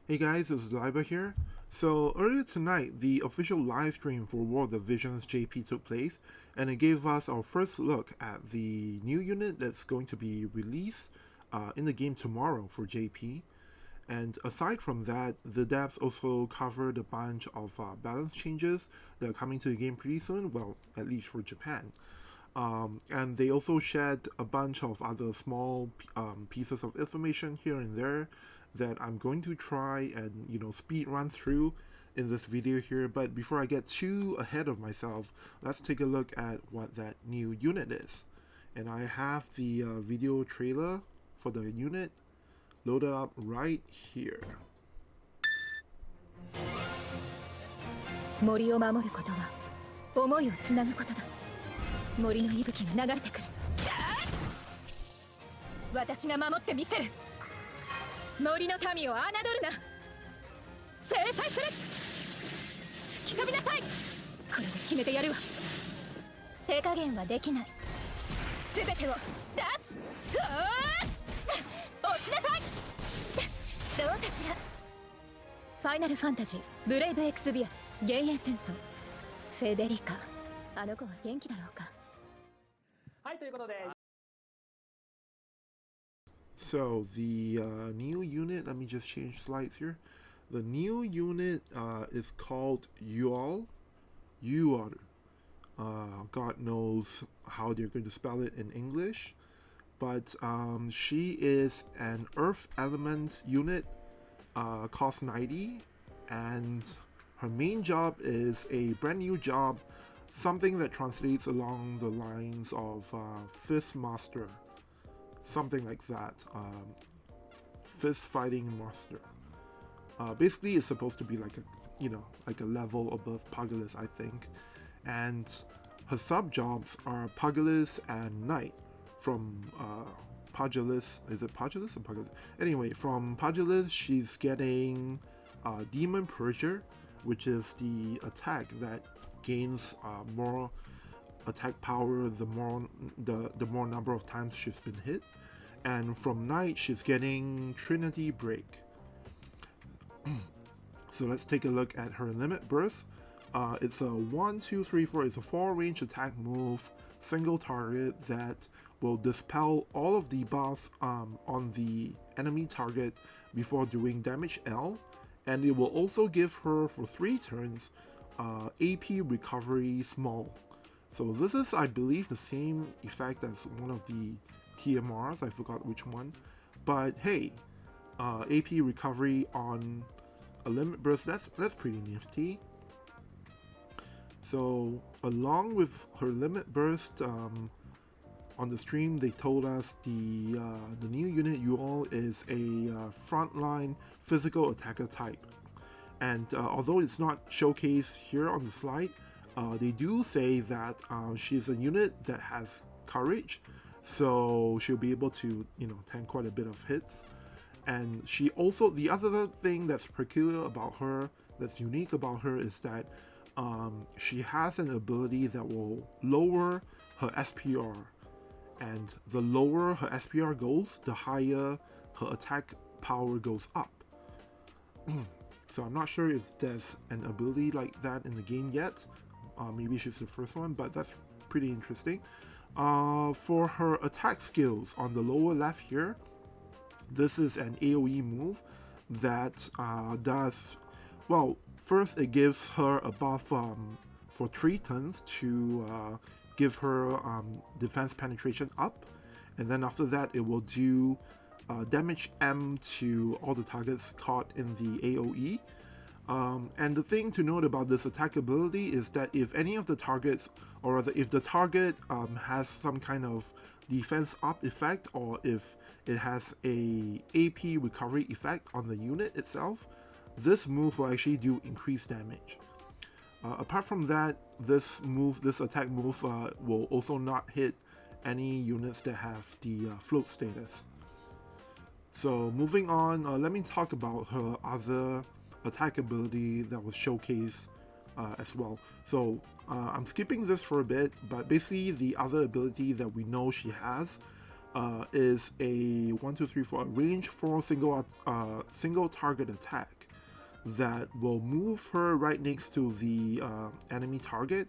Hey guys, it's Liba here. So earlier tonight, the official live stream for War of the Visions JP took place, and it gave us our first look at the new unit that's going to be released in the game tomorrow for JP. And aside from that, the devs also covered a bunch of balance changes that are coming to the game pretty soon, well, at least for Japan. And they also shared a bunch of other small pieces of information here and there that I'm going to try and speed run through in this video here. But before I get too ahead of myself, let's take a look at what that new unit is. And I have the video trailer for the unit loaded up right here. 森を守ることは思いをつなぐことだ。森の息吹が流れてくる。私が守ってみせる。森の民を侮るな。制裁する。吹き飛びなさい。これで決めてやるわ。手加減はできない。すべてを出す。落ちなさい。どうかしら。ファイナルファンタジーブレイブエクスビアス幻影戦争フェデリカあの子は元気だろうか。はいということで。So the new unit, let me just change slides here. The new unit is called Yual. God knows how they're going to spell it in English. But she is an Earth Element unit, cost-90. And her main job is a brand new job, something that translates along the lines of Fist Master. Something like that. Fist fighting master. Basically, it's supposed to be like a level above Pugilist, I think. And her sub jobs are Pugilist and Knight. From Pugilist, is it Pugilist or Pugilist? Anyway, from Pugilist, she's getting Demon Purger, which is the attack that gains more attack power the more number of times she's been hit. And from Knight, she's getting Trinity Break. So let's take a look at her limit burst. It's a 1, 2, 3, 4. It's a 4 range attack move, single target that will dispel all of the buffs on the enemy target before doing damage L. And it will also give her for 3 turns AP recovery small. So this is, I believe, the same effect as one of the TMRs, I forgot which one. But hey, AP recovery on a limit burst, that's pretty nifty. So along with her limit burst, on the stream they told us the new unit Yual is a frontline physical attacker type. And although it's not showcased here on the slide, they do say that she's a unit that has courage, so she'll be able to tank quite a bit of hits. And she also, the other thing that's peculiar about her, that's unique about her, is that she has an ability that will lower her SPR. And the lower her SPR goes, the higher her attack power goes up. So I'm not sure if there's an ability like that in the game yet. Maybe she's the first one, but that's pretty interesting. For her attack skills on the lower left here, this is an AoE move that does, well, first it gives her a buff for 3 turns to give her defense penetration up, and then after that it will do damage M to all the targets caught in the AoE. And the thing to note about this attack ability is that if any of the targets, or rather if the target has some kind of defense up effect, or if it has a AP recovery effect on the unit itself, this move will actually do increased damage. Apart from that, this attack move will also not hit any units that have the float status. So moving on, let me talk about her other attack ability that was showcased as well. So I'm skipping this for a bit, but basically the other ability that we know she has is a 1, 2, 3, 4 range 4 single target attack that will move her right next to the enemy target,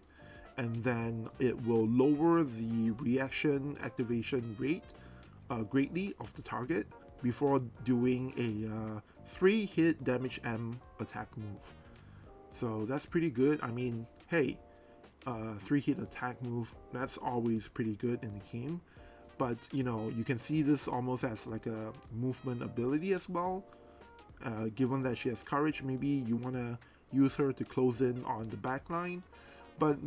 and then it will lower the reaction activation rate greatly of the target before doing a 3-hit damage M attack move. So that's pretty good. I mean, hey, 3-hit attack move, that's always pretty good in the game. But, you know, you can see this almost as like a movement ability as well. Given that she has courage, maybe you want to use her to close in on the back line. But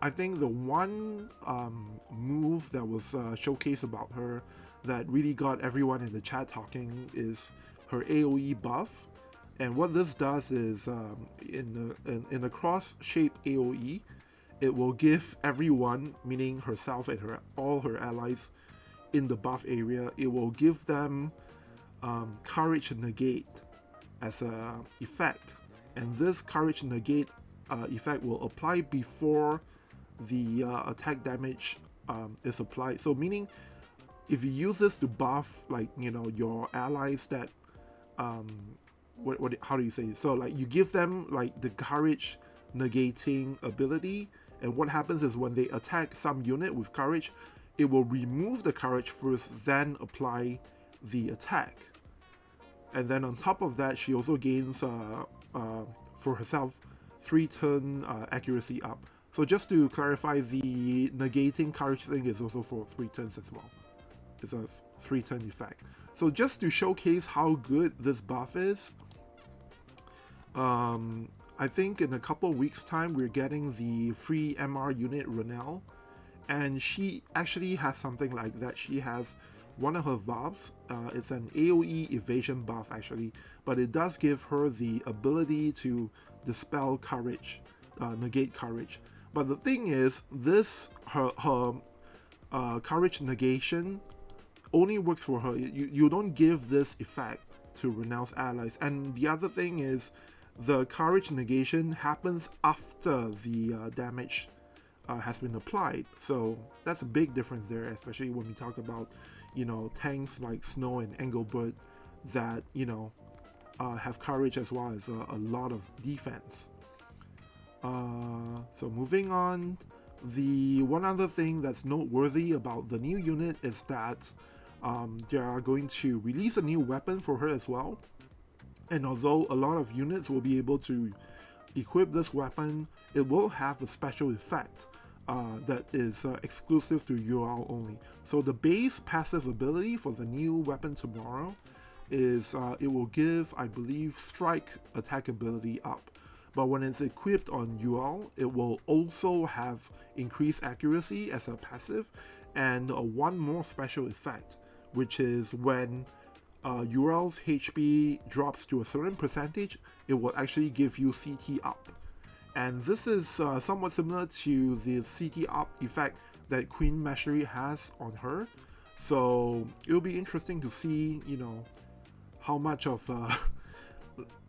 I think the one move that was showcased about her that really got everyone in the chat talking is her AoE buff. And what this does is, in a cross-shaped AoE, it will give everyone, meaning herself and all her allies in the buff area, it will give them Courage Negate as a effect. And this Courage Negate effect will apply before the attack damage is applied. So meaning, if you use this to buff, like, you know, your allies that how do you say it? So like you give them like the courage negating ability, and what happens is when they attack some unit with courage, it will remove the courage first, then apply the attack. And then on top of that, she also gains for herself 3-turn accuracy up. So just to clarify, the negating courage thing is also for 3 turns as well. It's a 3-turn effect. So just to showcase how good this buff is, I think in a couple of weeks time we're getting the free MR unit Renelle, and she actually has something like that. She has one of her buffs, it's an AoE evasion buff actually, but it does give her the ability to dispel courage, negate courage. But the thing is, this her courage negation only works for her. You don't give this effect to Renelle's allies. And the other thing is, the courage negation happens after the damage has been applied. So that's a big difference there, especially when we talk about, you know, tanks like Snow and Engelbert that, you know, have courage as well as a lot of defense. So moving on, the one other thing that's noteworthy about the new unit is that they are going to release a new weapon for her as well. And although a lot of units will be able to equip this weapon, it will have a special effect that is exclusive to UL only. So the base passive ability for the new weapon tomorrow is it will give, I believe, strike attack ability up. But when it's equipped on UL, it will also have increased accuracy as a passive, and one more special effect, which is when UL's HP drops to a certain percentage, it will actually give you CT up. And this is somewhat similar to the CT up effect that Queen Mastery has on her. So it'll be interesting to see, you know, how much of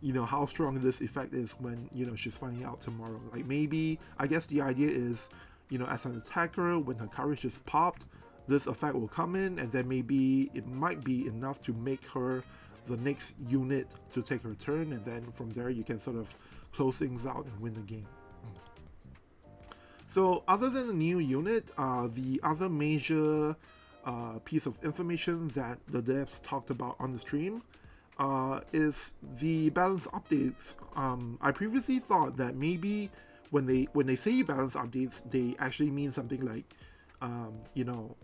you know, how strong this effect is when, you know, she's finding out tomorrow. Like maybe, I guess the idea is, you know, as an attacker, when her courage is popped, this effect will come in, and then maybe it might be enough to make her the next unit to take her turn, and then from there you can sort of close things out and win the game. So other than the new unit, the other major piece of information that the devs talked about on the stream is the balance updates. I previously thought that maybe when they say balance updates, they actually mean something like you know,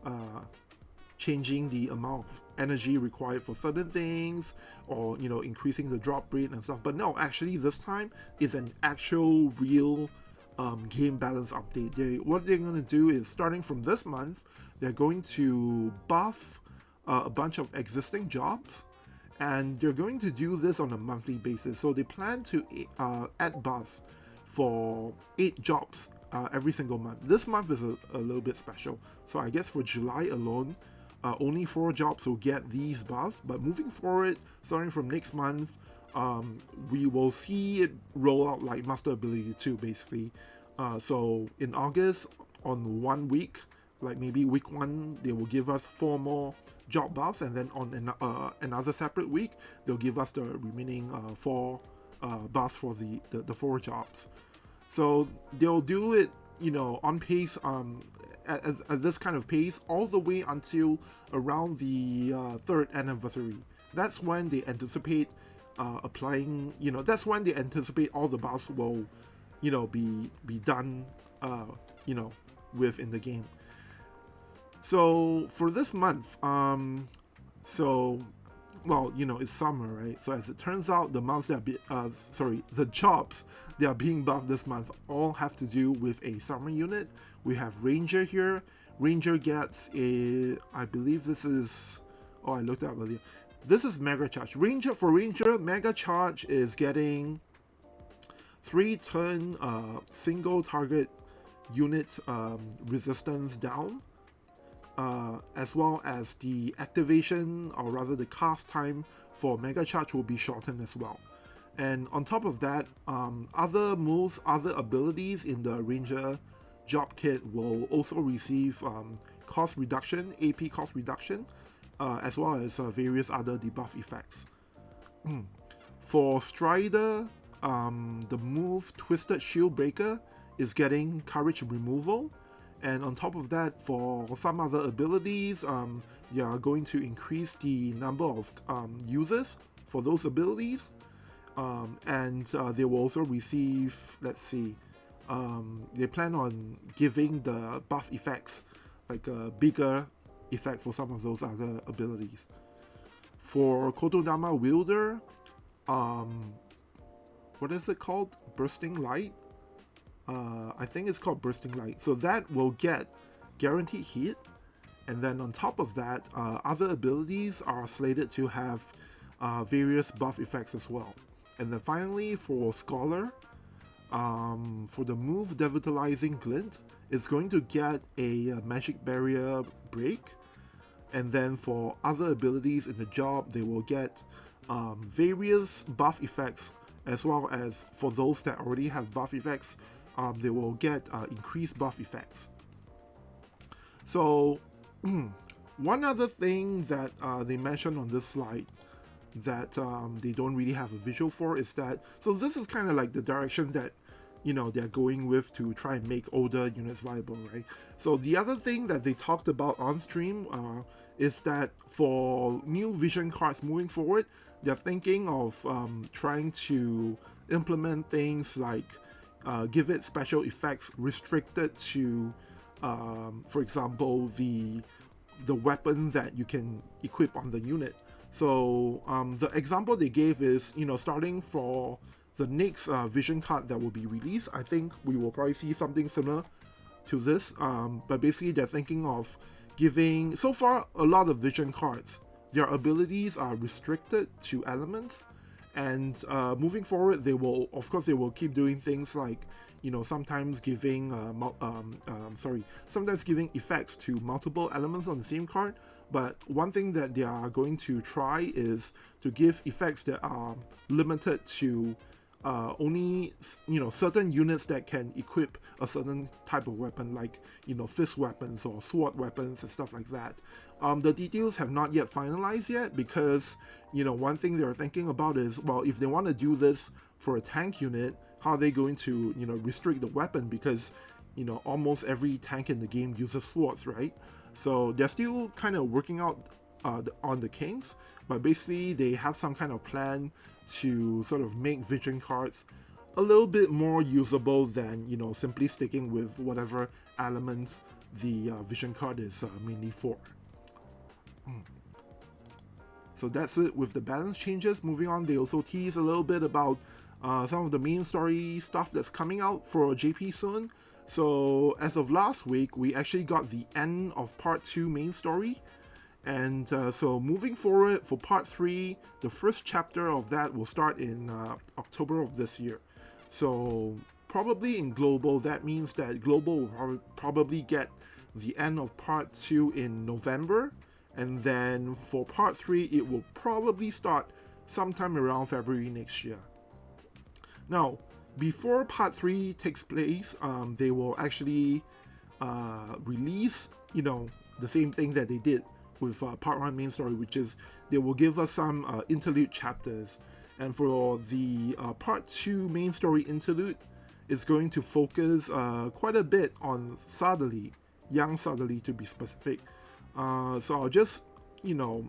changing the amount of energy required for certain things, or, you know, increasing the drop rate and stuff. But no, actually this time is an actual real game balance update. What they're going to do is, starting from this month, they're going to buff a bunch of existing jobs, and they're going to do this on a monthly basis. So they plan to add buffs for 8 jobs every single month. This month is a little bit special, so I guess for July alone, only 4 jobs will get these buffs. But moving forward, starting from next month, we will see it roll out like Master Ability 2 basically. So in August, on 1 week, like maybe week 1 they will give us 4 more job buffs, and then on another separate week they'll give us the remaining 4 buffs for the 4 jobs. So they'll do it, you know, on pace, at this kind of pace all the way until around the 3rd anniversary. That's when they anticipate applying, you know, that's when they anticipate all the buffs will, you know, be done, you know, with in the game. So for this month, so, well, you know, it's summer, right? So as it turns out, the months that the jobs that are being buffed this month all have to do with a summer unit. We have Ranger here. Ranger gets a, I believe this is, oh, I looked up earlier. This is Mega Charge. Ranger, Mega Charge is getting 3-turn single target unit resistance down, as well as the activation, or rather the cast time for Mega Charge will be shortened as well. And on top of that, other moves, other abilities in the Ranger job kit will also receive cost reduction, AP cost reduction, as well as various other debuff effects. For Strider, the move Twisted Shield Breaker is getting courage removal, and on top of that, for some other abilities, they are going to increase the number of users for those abilities, and they will also receive, let's see, they plan on giving the buff effects like a bigger effect for some of those other abilities. For Kotodama Wielder, what is it called? Bursting Light? I think it's called Bursting Light. So that will get guaranteed hit, and then on top of that, other abilities are slated to have various buff effects as well. And then finally, for Scholar, for the move Devitalizing Glint, it's going to get a Magic Barrier Break, and then for other abilities in the job, they will get various buff effects, as well as for those that already have buff effects, they will get increased buff effects. So one other thing that they mentioned on this slide that they don't really have a visual for is that, so this is kind of like the direction that, you know, they're going with to try and make older units viable, right? So the other thing that they talked about on stream is that for new vision cards moving forward, they're thinking of trying to implement things like give it special effects restricted to, for example, the weapon that you can equip on the unit. So the example they gave is, you know, starting for the next vision card that will be released, I think we will probably see something similar to this, but basically they're thinking of giving, so far a lot of vision cards, their abilities are restricted to elements, and moving forward they will, of course, they will keep doing things like, you know, sometimes giving sometimes giving effects to multiple elements on the same card. But one thing that they are going to try is to give effects that are limited to only, you know, certain units that can equip a certain type of weapon, like, you know, fist weapons or sword weapons and stuff like that. The details have not yet finalized yet, because, you know, one thing they're thinking about is, well, if they want to do this for a tank unit, how are they going to, you know, restrict the weapon? Because, you know, almost every tank in the game uses swords, right? So they're still kind of working out on the kinks, but basically they have some kind of plan to sort of make vision cards a little bit more usable than, you know, simply sticking with whatever element the vision card is mainly for. So that's it with the balance changes. Moving on, they also tease a little bit about some of the main story stuff that's coming out for JP soon. So as of last week, we actually got the end of part 2 main story. And so moving forward for part 3, the first chapter of that will start in October of this year. So probably in Global, that means that Global will probably get the end of part 2 in November. And then for part 3, it will probably start sometime around February next year. Now, before part 3 takes place, they will actually release you know, the same thing that they did with part 1 main story, which is they will give us some interlude chapters. And for the part 2 main story interlude, it's going to focus quite a bit on Suddenly, young Suddenly to be specific. So I'll just, you know,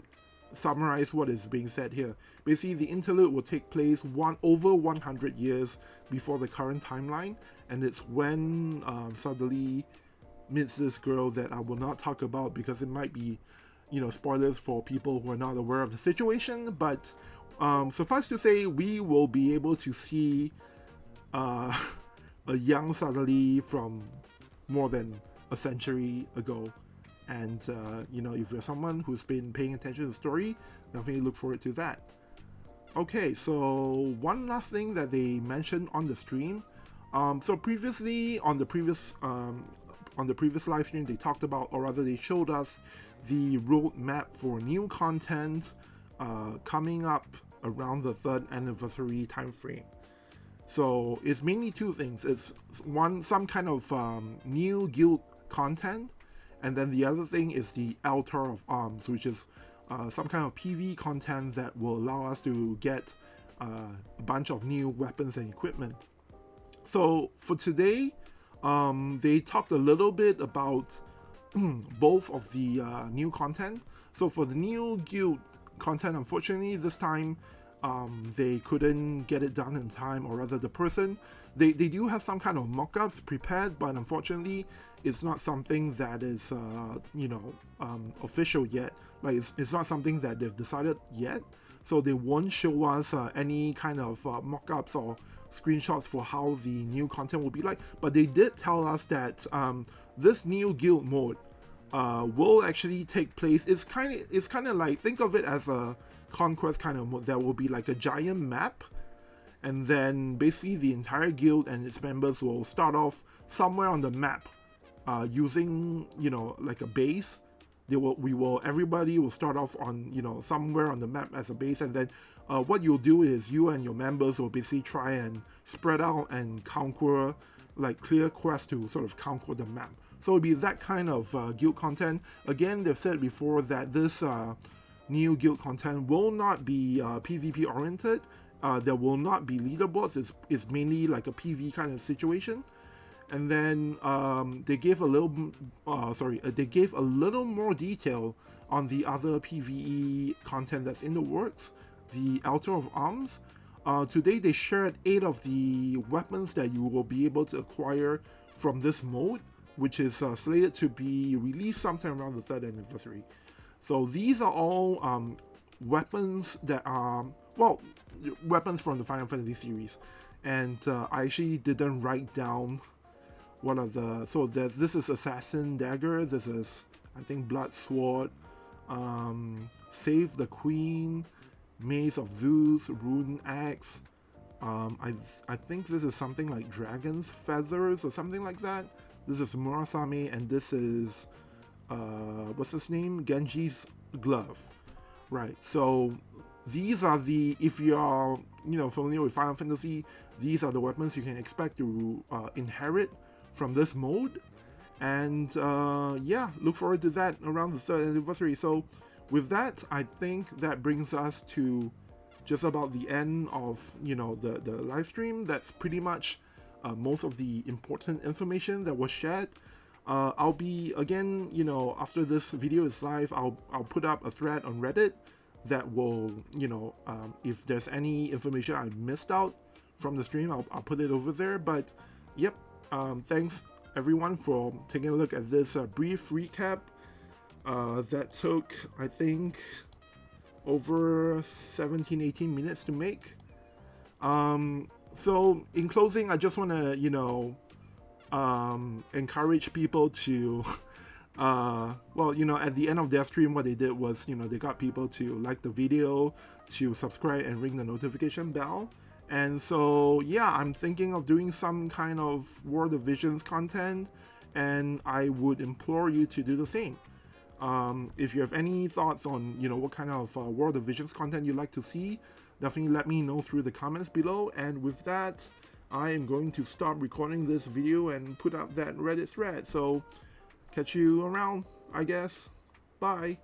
summarize what is being said here. Basically, the interlude will take place over 100 years before the current timeline, and it's when Suddenly meets this girl that I will not talk about because it might be, you know, spoilers for people who are not aware of the situation. But suffice to say, we will be able to see a young Suddenly from more than a century ago. And, you know, if you're someone who's been paying attention to the story, definitely look forward to that. Okay, so one last thing that they mentioned on the stream. So previously, on the previous live stream, they talked about, or rather they showed us the roadmap for new content coming up around the 3rd anniversary time frame. So it's mainly two things. It's one, some kind of new guild content, and then the other thing is the Altar of Arms, which is some kind of PV content that will allow us to get a bunch of new weapons and equipment. So for today, they talked a little bit about both of the new content. So for the new guild content, unfortunately, this time they couldn't get it done in time, or rather the person, they do have some kind of mock-ups prepared, but unfortunately it's not something that is you know, official yet. Like it's not something that they've decided yet, so they won't show us any kind of mock-ups or screenshots for how the new content will be like. But they did tell us that this new guild mode will actually take place. It's kind of like, think of it as a conquest kind of mode. There will be like a giant map, and then basically the entire guild and its members will start off somewhere on the map using, you know, like a base. Everybody will start off on, you know, somewhere on the map as a base, and then what you'll do is you and your members will basically try and spread out and conquer, like clear quests to sort of conquer the map. So it'll be that kind of guild content. Again, they've said before that this new guild content will not be PvP oriented. There will not be leaderboards. It's mainly like a PV kind of situation. And then they gave a little more detail on the other PvE content that's in the works, the Altar of Arms. Today they shared 8 of the weapons that you will be able to acquire from this mode, which is slated to be released sometime around the 3rd anniversary. So these are all weapons that are, well, weapons from the Final Fantasy series. And I actually didn't write down what are the, so this is Assassin Dagger, this is, I think, Blood Sword, Save the Queen, Maze of Zeus, Rune Axe, I think this is something like Dragon's Feathers or something like that. This is Murasame, and this is, what's his name? Genji's Glove. Right, so these are the, if you are, you know, familiar with Final Fantasy, these are the weapons you can expect to inherit from this mode. And yeah, look forward to that around the 3rd anniversary. So with that, I think that brings us to just about the end of, you know, the live stream. That's pretty much most of the important information that was shared. I'll be, again, you know, after this video is live, I'll put up a thread on Reddit that will, you know, if there's any information I missed out from the stream, I'll put it over there. But yep, thanks everyone for taking a look at this brief recap that took, I think, over 17-18 minutes to make. So in closing, I just want to, you know, encourage people to well, you know, at the end of their stream, what they did was, you know, they got people to like the video, to subscribe and ring the notification bell. And so yeah, I'm thinking of doing some kind of World of Visions content, and I would implore you to do the same. If you have any thoughts on, you know, what kind of World of Visions content you'd like to see, definitely let me know through the comments below. And with that, I am going to stop recording this video and put up that Reddit thread. So catch you around, I guess. Bye.